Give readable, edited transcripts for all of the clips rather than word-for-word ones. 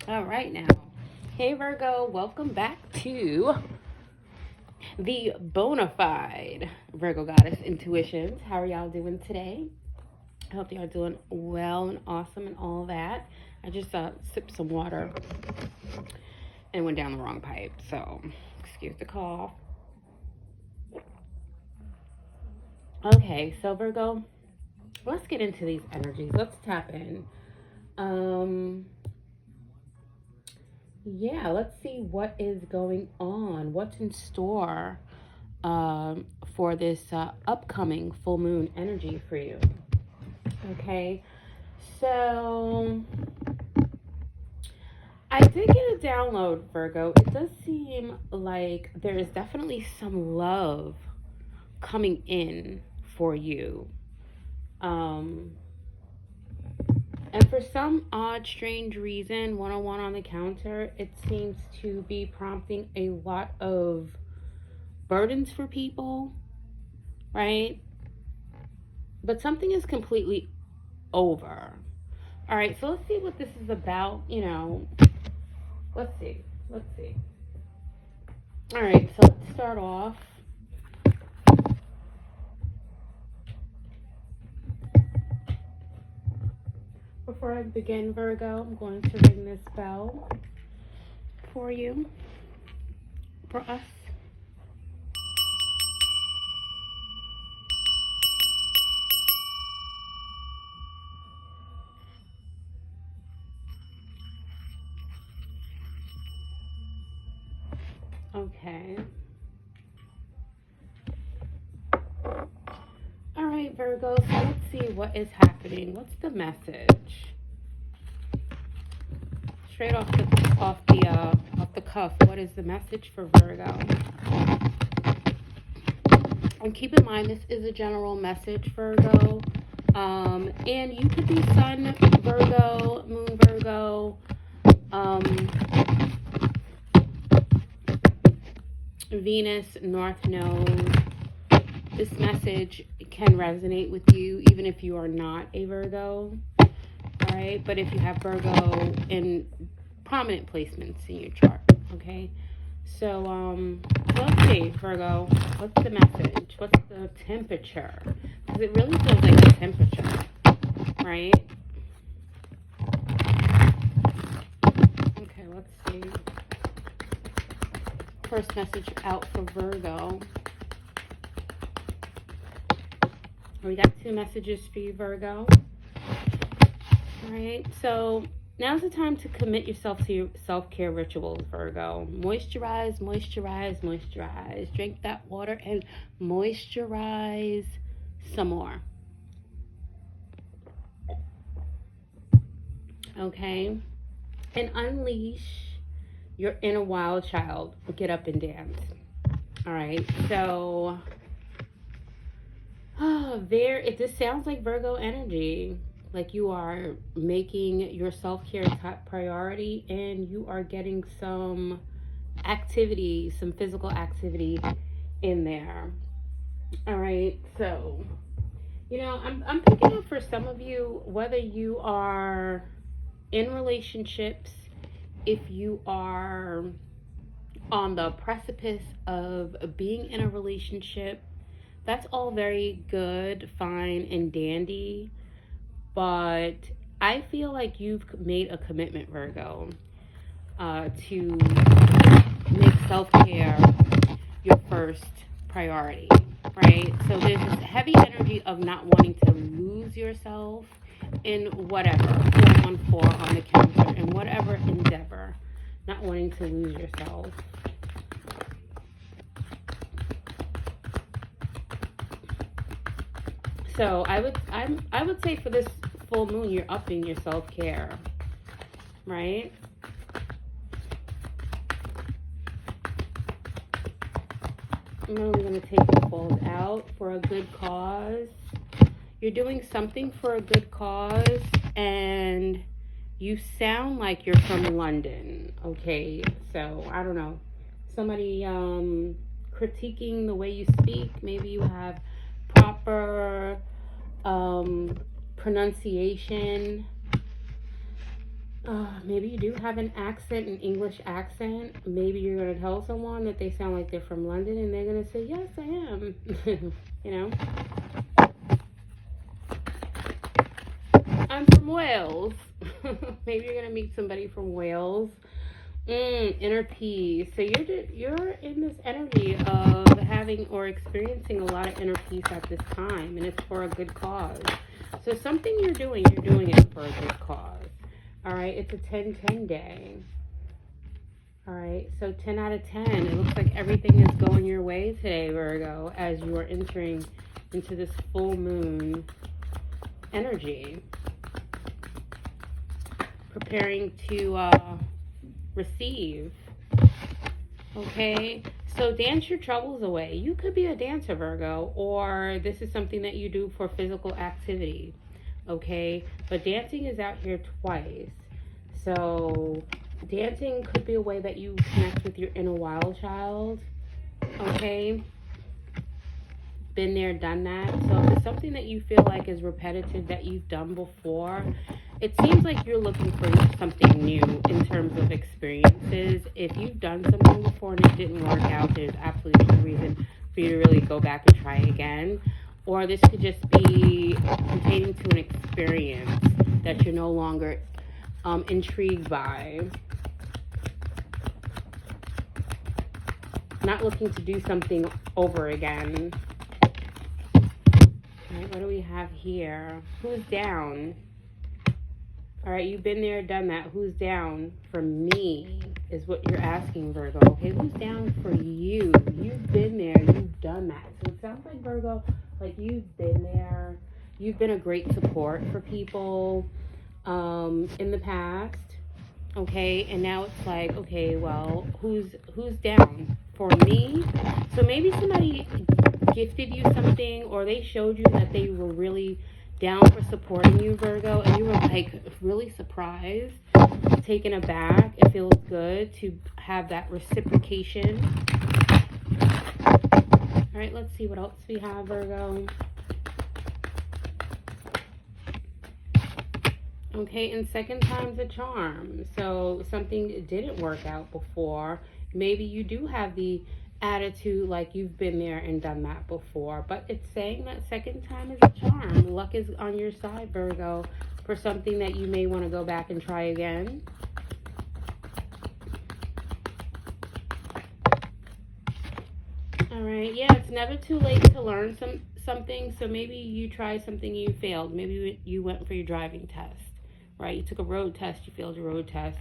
All right now. Hey Virgo, welcome back to the Bonafide Virgo Goddess Intuitions. How are y'all doing today? I hope y'all doing well and awesome and all that. I just sipped some water and went down the wrong pipe, so excuse the cough. Okay, so Virgo, let's get into these energies. Let's tap in. Yeah, let's see what is going on. What's in store for this upcoming full moon energy for you. Okay, so I did get a download, Virgo. It does seem like there is definitely some love coming in for you. And for some odd, strange reason, 101 on the counter, it seems to be prompting a lot of burdens for people, right? But something is completely over. All right, so let's see what this is about, Let's see. All right, so let's start off. Before I begin, Virgo, I'm going to ring this bell for you, for us. Okay. All right, Virgo, so let's see what is happening. What's the message? Straight off the cuff, what is the message for Virgo? And keep in mind, this is a general message, Virgo. And you could be Sun Virgo, Moon Virgo, Venus, North Node. This message can resonate with you even if you are not a Virgo. All right, but if you have Virgo in prominent placements in your chart, okay? So, let's see, Virgo, what's the message? What's the temperature? Because it really feels like a temperature, right? Okay, let's see. First message out for Virgo. We got 2 messages for you, Virgo. All right, so now's the time to commit yourself to your self-care rituals, Virgo. Moisturize. Drink that water and moisturize some more. Okay? And unleash your inner wild child. Get up and dance. All right, so this sounds like Virgo energy. Like you are making your self-care top priority and you are getting some activity, some physical activity in there. All right, so, I'm picking up for some of you, whether you are in relationships, if you are on the precipice of being in a relationship, that's all very good, fine, and dandy. But I feel like you've made a commitment, Virgo, to make self-care your first priority, right? So there's this heavy energy of not wanting to lose yourself in whatever, 414 on the counter, in whatever endeavor, not wanting to lose yourself. So I would say for this full moon, you're upping your self-care, right? I'm only going to take the falls out for a good cause. You're doing something for a good cause, and you sound like you're from London, okay? So, I don't know. Somebody critiquing the way you speak. Maybe you have proper pronunciation. Maybe you do have an accent, an English accent. Maybe you're going to tell someone that they sound like they're from London and they're going to say, yes, I am. You know? I'm from Wales. Maybe you're going to meet somebody from Wales. Inner peace. So you're in this energy of having or experiencing a lot of inner peace at this time, and it's for a good cause. So something you're doing it for a good cause. All right, it's a 10-10 day. All right, so 10 out of 10. It looks like everything is going your way today, Virgo, as you are entering into this full moon energy. Preparing to receive. Okay, so dance your troubles away. You could be a dancer, Virgo, or this is something that you do for physical activity. Okay, but dancing is out here twice. So dancing could be a way that you connect with your inner wild child. Okay, been there, done that. So if it's something that you feel like is repetitive that you've done before, it seems like you're looking for something new in terms of experiences. If you've done something before and it didn't work out, there's absolutely no reason for you to really go back and try again. Or this could just be pertaining to an experience that you're no longer intrigued by. Not looking to do something over again. All right, what do we have here? Who's down? All right, you've been there, done that. Who's down for me is what you're asking, Virgo. Okay, who's down for you? You've been there, you've done that. So it sounds like, Virgo, like you've been there. You've been a great support for people in the past. Okay, and now it's like, okay, well, who's down for me? So maybe somebody gifted you something, or they showed you that they were really down for supporting you, Virgo, and you were like really surprised, taken aback. It feels good to have that reciprocation. All right, let's see what else we have, Virgo. Okay, and second time's a charm. So something didn't work out before. Maybe you do have the attitude like you've been there and done that before, but it's saying that second time is a charm. Luck is on your side, Virgo, for something that you may want to go back and try again. All right, yeah, it's never too late to learn something. So maybe you tried something, you failed. Maybe you went for your driving test, right? You took a road test, you failed your road test,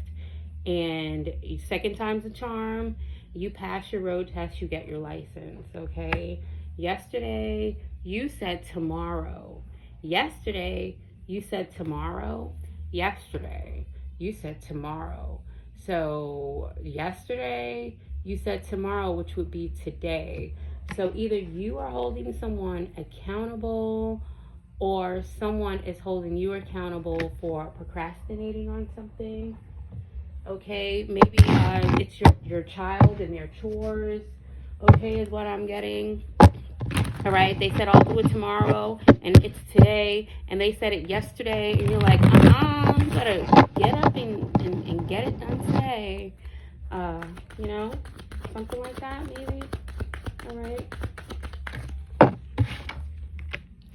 and second time's a charm. You pass your road test, you get your license, okay? Yesterday, you said tomorrow. Yesterday, you said tomorrow. Yesterday, you said tomorrow. So yesterday, you said tomorrow, which would be today. So either you are holding someone accountable, or someone is holding you accountable for procrastinating on something. Okay, maybe it's your child and their chores, okay, is what I'm getting. All right, they said I'll do it tomorrow, and it's today, and they said it yesterday, and you're like, you gotta get up and get it done today. You know, something like that, maybe. All right.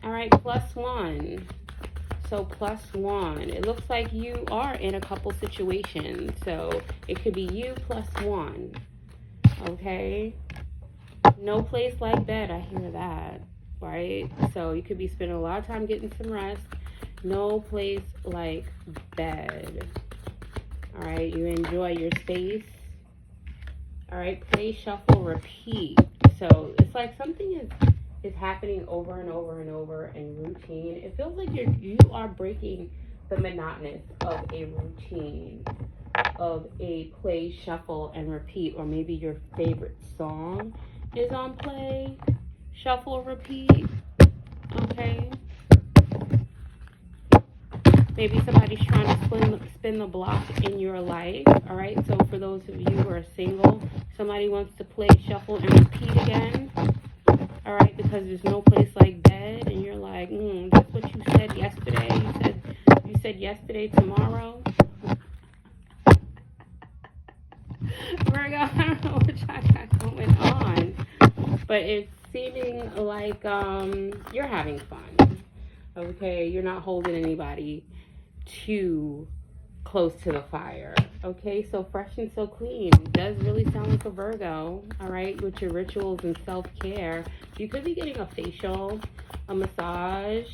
All right, +1. So +1. It looks like you are in a couple situations. So it could be you +1. Okay. No place like bed. I hear that. Right. So you could be spending a lot of time getting some rest. No place like bed. All right. You enjoy your space. All right. Play, shuffle, repeat. So it's like something is happening over and over and over in routine. It feels like you are breaking the monotonous of a routine, of a play, shuffle, and repeat. Or maybe your favorite song is on play, shuffle, repeat. Okay. Maybe somebody's trying to spin the block in your life. All right. So for those of you who are single, somebody wants to play, shuffle, and repeat again. All right, because there's no place like bed, and you're like, that's what you said yesterday. You said yesterday tomorrow. Virgo, I don't know what y'all got going on, but it's seeming like you're having fun. Okay, you're not holding anybody too close to the fire. Okay, so fresh and so clean does really sound like a Virgo. All right, with your rituals and self-care, you could be getting a facial, a massage.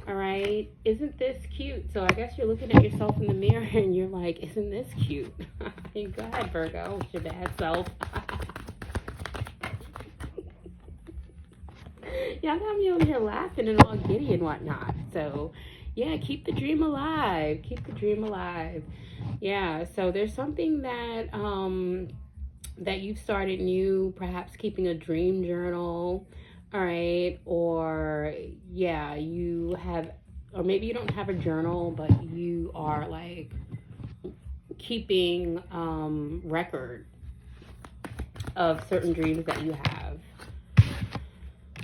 All right, isn't this cute? So I guess you're looking at yourself in the mirror and you're like, isn't this cute? Go ahead, Virgo, it's your bad self. Y'all got me over here laughing and all giddy and whatnot. So yeah, keep the dream alive. Keep the dream alive. Yeah, so there's something that that you've started new, perhaps keeping a dream journal. All right, or yeah, you have, or maybe you don't have a journal, but you are like keeping record of certain dreams that you have.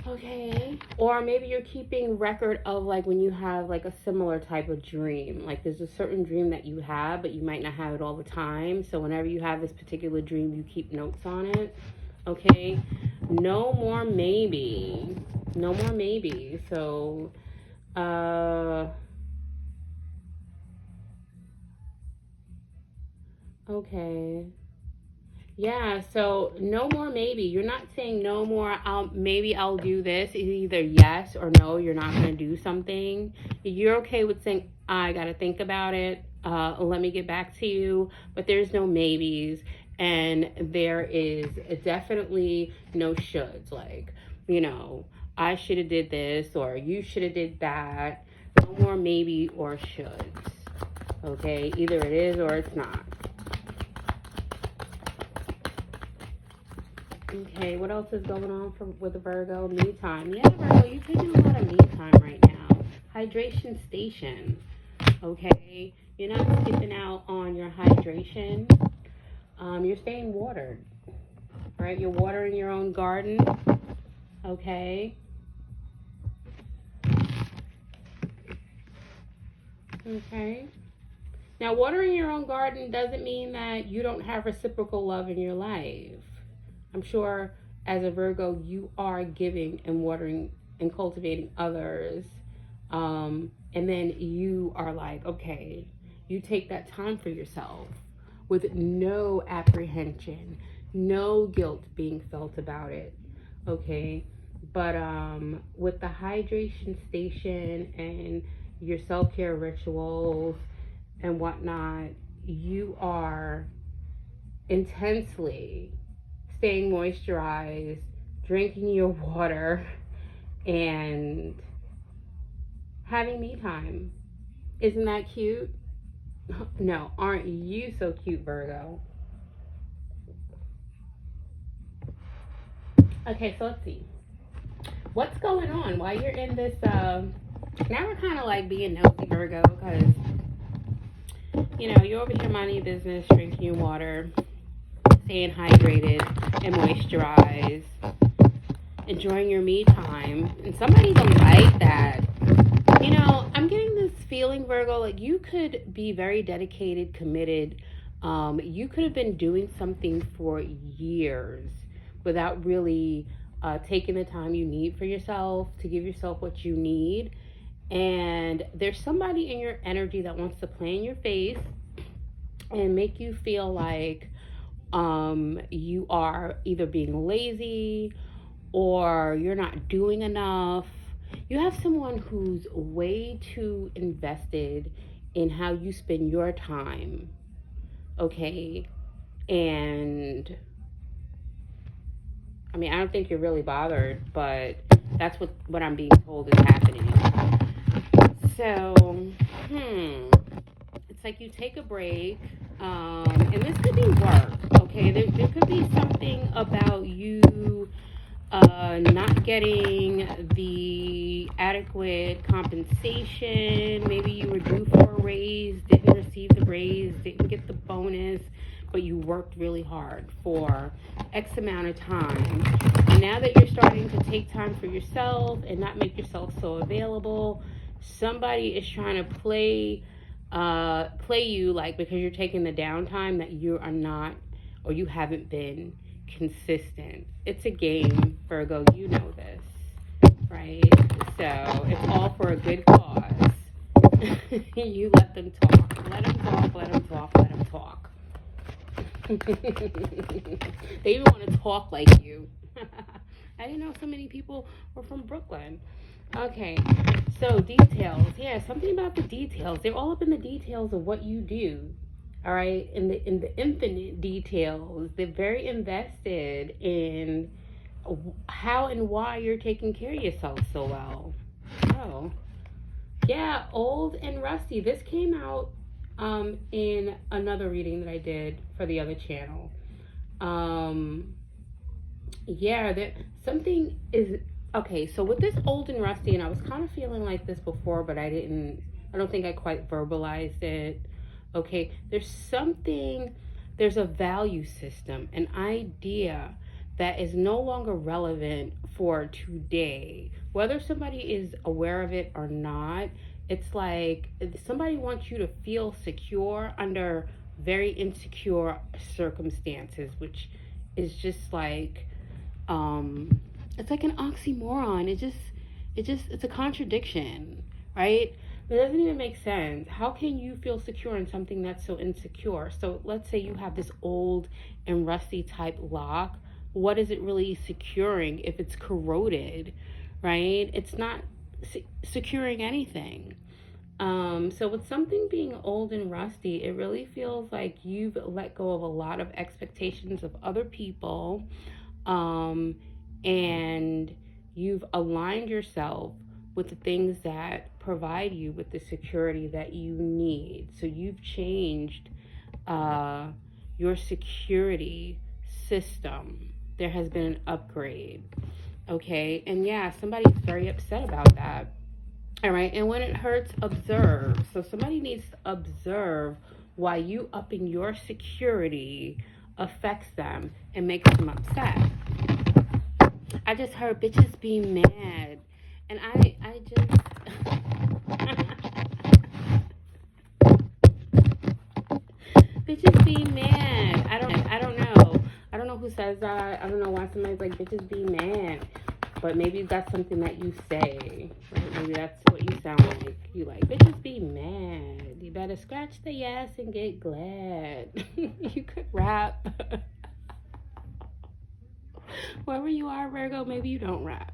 Okay, or maybe you're keeping record of like when you have like a similar type of dream. Like there's a certain dream that you have, but you might not have it all the time. So whenever you have this particular dream, you keep notes on it. Okay, no more maybe. No more maybe. So, okay. Yeah, so no more maybe. You're not saying no more, maybe I'll do this. It's either yes or no, you're not going to do something. You're okay with saying, I got to think about it. Let me get back to you. But there's no maybes. And there is definitely no shoulds. Like, I should have did this or you should have did that. No more maybe or shoulds. Okay, either it is or it's not. Okay, what else is going on with the Virgo? Me time. Yeah, Virgo, you're taking a lot of me time right now. Hydration station. Okay, you're not skipping out on your hydration. You're staying watered. Right? You're watering your own garden. Okay. Okay. Now, watering your own garden doesn't mean that you don't have reciprocal love in your life. I'm sure as a Virgo, you are giving and watering and cultivating others. And then you are like, okay, you take that time for yourself with no apprehension, no guilt being felt about it. Okay. But with the hydration station and your self-care rituals and whatnot, you are intensely staying moisturized, drinking your water, and having me time. Isn't that cute? No, aren't you so cute, Virgo? Okay, so let's see. What's going on while you're in this? Now we're kind of like being nosy, Virgo, because you're over here minding your business, drinking your water, staying hydrated and moisturized, enjoying your me time, and somebody don't like that. I'm getting this feeling, Virgo, like you could be very dedicated, committed. You could have been doing something for years without really taking the time you need for yourself to give yourself what you need. And there's somebody in your energy that wants to play in your face and make you feel like you are either being lazy or you're not doing enough. You have someone who's way too invested in how you spend your time, okay? And I mean, I don't think you're really bothered, but that's what I'm being told is happening. So, it's like you take a break, and this could be work, okay? There could be something about you not getting the adequate compensation. Maybe you were due for a raise, didn't receive the raise, didn't get the bonus, but you worked really hard for X amount of time. And now that you're starting to take time for yourself and not make yourself so available, somebody is trying to play you like because you're taking the downtime that you are not or you haven't been consistent. It's a game, Virgo. You know this, right? So it's all for a good cause. You let them talk. Let them talk, let them talk, let them talk. They even want to talk like you. I didn't know so many people were from Brooklyn. Okay, so details. Yeah, something about the details. They're all up in the details of what you do. All right, in the infinite details. They're very invested in how and why you're taking care of yourself so well. Oh, yeah, old and rusty. This came out in another reading that I did for the other channel. Yeah, that something is okay. So with this old and rusty, and I was kind of feeling like this before, but I didn't. I don't think I quite verbalized it. Okay, there's a value system, an idea that is no longer relevant for today. Whether somebody is aware of it or not, it's like somebody wants you to feel secure under very insecure circumstances, which is just like it's like an oxymoron. It's a contradiction, right? It doesn't even make sense. How can you feel secure in something that's so insecure? So let's say you have this old and rusty type lock. What is it really securing if it's corroded, right? It's not securing anything. So with something being old and rusty, it really feels like you've let go of a lot of expectations of other people, and you've aligned yourself with the things that provide you with the security that you need. So you've changed your security system. There has been an upgrade. Okay, and yeah, somebody's very upset about that. All right, and when it hurts, observe. So somebody needs to observe why you upping your security affects them and makes them upset. I just heard bitches be mad, and I just bitches be mad. I don't know who says that. I don't know why somebody's like bitches be mad. But maybe that's something that you say. Right? Maybe that's what you sound like. You like, bitches be mad. You better scratch the ass and get glad. You could rap. Wherever you are, Virgo, maybe you don't rap.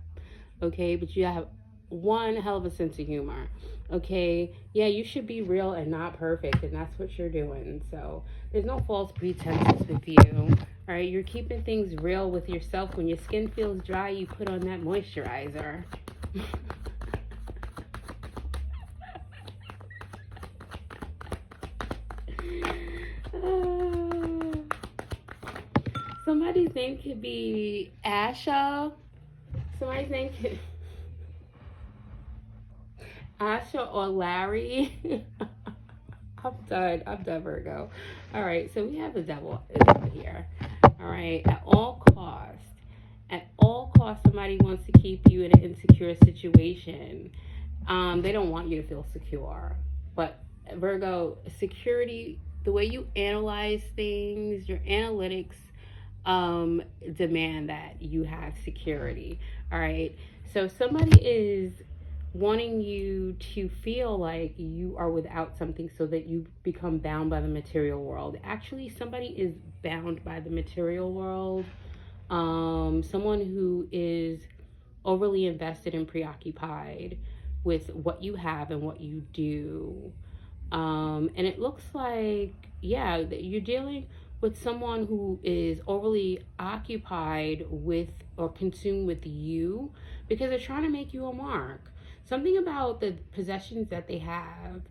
Okay, but you have one hell of a sense of humor. Okay, yeah, you should be real and not perfect, and that's what you're doing. So there's no false pretenses with you. All right, you're keeping things real with yourself. When your skin feels dry, you put on that moisturizer. Somebody's name could be Asha. Somebody's name could Asha or Larry. I'm done, Virgo. All right, so we have the devil here. All right, at all costs, somebody wants to keep you in an insecure situation. They don't want you to feel secure. But Virgo, security, the way you analyze things, your analytics demand that you have security. All right, so somebody is wanting you to feel like you are without something so that you become bound by the material world. Actually, somebody is bound by the material world. Someone who is overly invested and preoccupied with what you have and what you do. And it looks like, yeah, you're dealing with someone who is overly occupied with or consumed with you because they're trying to make you a mark. Something about the possessions that they have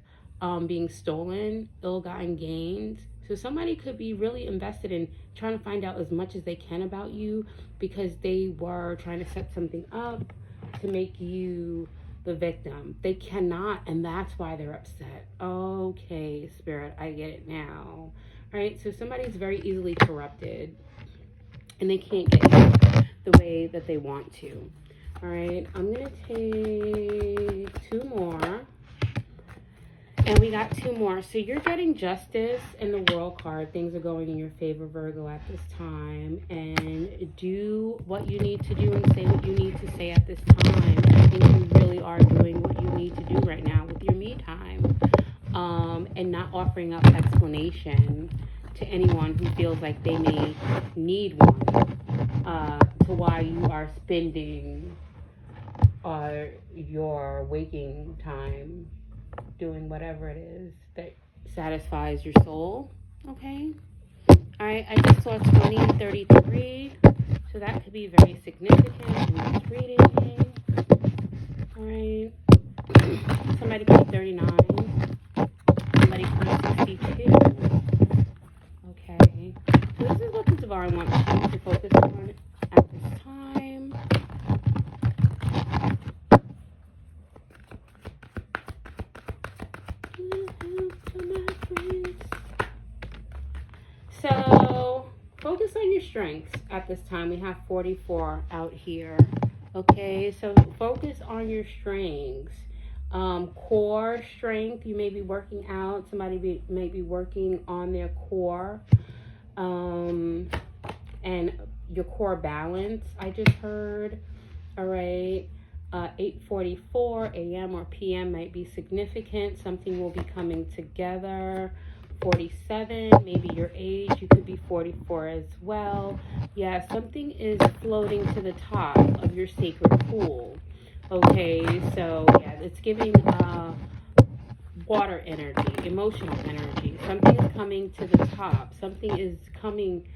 being stolen, ill-gotten gains. So somebody could be really invested in trying to find out as much as they can about you because they were trying to set something up to make you the victim. They cannot, and that's why they're upset. Okay, Spirit, I get it now. All right, so somebody's very easily corrupted and they can't get you the way that they want to. All right, I'm going to take two more. And we got two more. So you're getting justice in the world card. Things are going in your favor, Virgo, at this time. And do what you need to do and say what you need to say at this time. I think you really are doing what you need to do right now with your me time. And not offering up explanation to anyone who feels like they may need one, to why you are spending your waking time doing whatever it is that satisfies your soul. Okay. All right. I just saw 2033, so that could be very significant in this reading. All right. Somebody put 39. Somebody put 62. Okay. So this is what the divine wants you to focus on at this time. So focus on your strengths at this time. We have 44 out here. Okay, so focus on your strengths. Core strength, you may be working out. Somebody may be working on their core. And your core balance, I just heard. All right. 8:44 a.m. or p.m. might be significant. Something will be coming together. 47, maybe your age. You could be 44 as well. Yeah, something is floating to the top of your sacred pool. Okay, so yeah, it's giving water energy, emotional energy. Something is coming to the top. Something is coming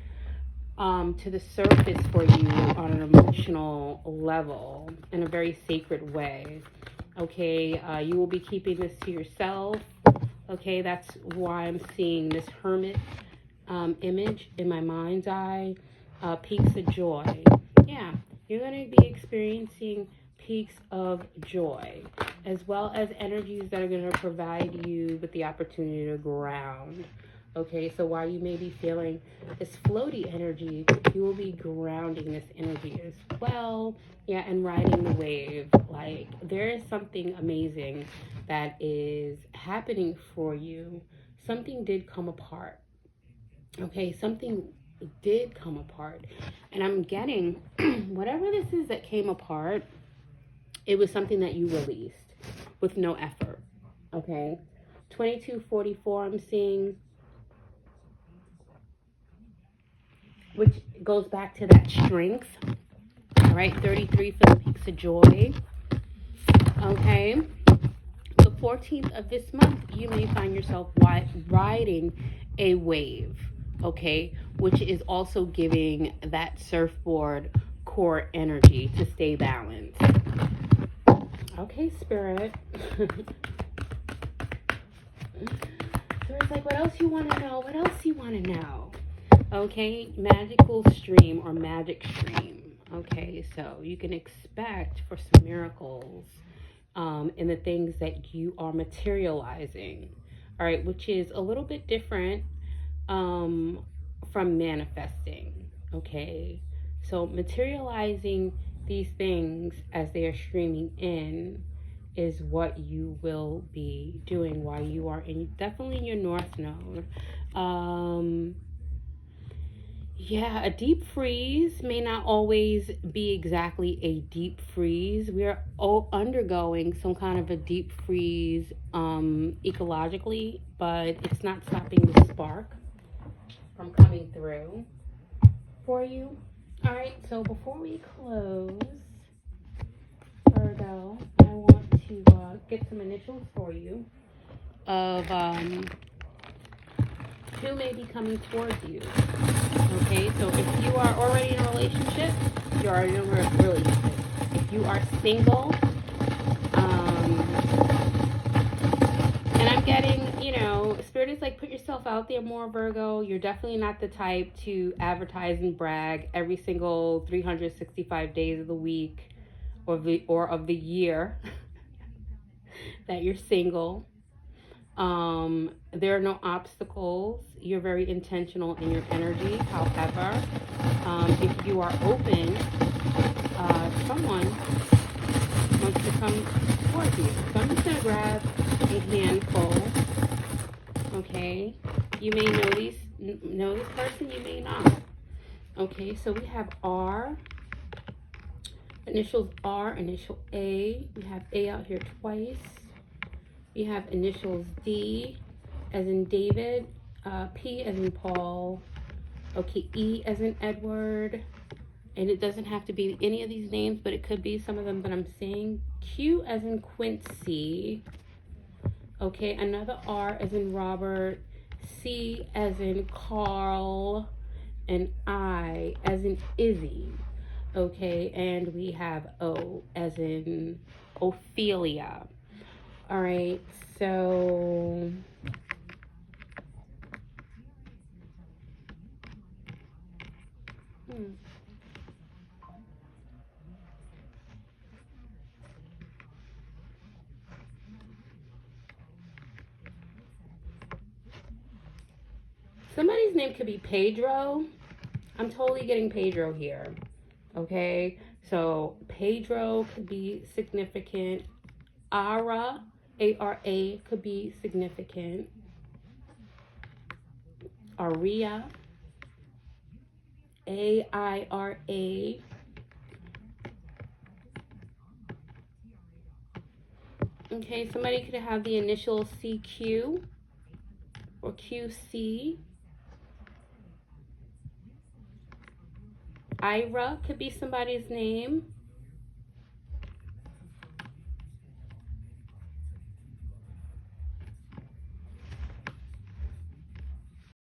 to the surface for you on an emotional level in a very sacred way. Okay, you will be keeping this to yourself. Okay, that's why I'm seeing this hermit image in my mind's eye. Peaks of joy. Yeah, you're going to be experiencing peaks of joy, as well as energies that are going to provide you with the opportunity to ground. Okay, so while you may be feeling this floaty energy, you will be grounding this energy as well. Yeah, and riding the wave. Like, there is something amazing that is happening for you. Something did come apart. Okay, something did come apart. And I'm getting, whatever this is that came apart, it was something that you released with no effort. Okay, 2244, I'm seeing, which goes back to that strength. All right, 33 for the peaks of joy. Okay, the 14th of this month, you may find yourself riding a wave. Okay, which is also giving that surfboard core energy to stay balanced. Okay, Spirit. So it's like, what else you want to know? What else you want to know? Okay, magical stream or magic stream. Okay, so you can expect for some miracles in the things that you are materializing. All right, which is a little bit different from manifesting. Okay, so materializing these things as they are streaming in is what you will be doing while you are definitely in your north node. Yeah, a deep freeze may not always be exactly a deep freeze. We are all undergoing some kind of a deep freeze ecologically, but it's not stopping the spark from coming through for you. All right, so before we close, Virgo, I want to get some initials for you of who may be coming towards you. Okay, so if you are already in a relationship, you're already in a relationship. If you are single, and I'm getting, Spirit is like, put yourself out there more, Virgo. You're definitely not the type to advertise and brag every single 365 days of the week or of the year that you're single. There are no obstacles. You're very intentional in your energy. However, if you are open, someone wants to come Scorpio. So I'm just going to grab a handful. Okay. You may know this person, you may not. Okay, so we have R, initials R, initial A. We have A out here twice. We have initials D, as in David, P as in Paul, okay, E as in Edward, and it doesn't have to be any of these names, but it could be some of them that I'm saying. Q as in Quincy, okay, another R as in Robert, C as in Carl, and I as in Izzy, okay, and we have O as in Ophelia. All right, so somebody's name could be Pedro. I'm totally getting Pedro here. Okay, so Pedro could be significant. Ara, A-R-A, could be significant. Aria, A-I-R-A. Okay, somebody could have the initial CQ or QC. Ira could be somebody's name.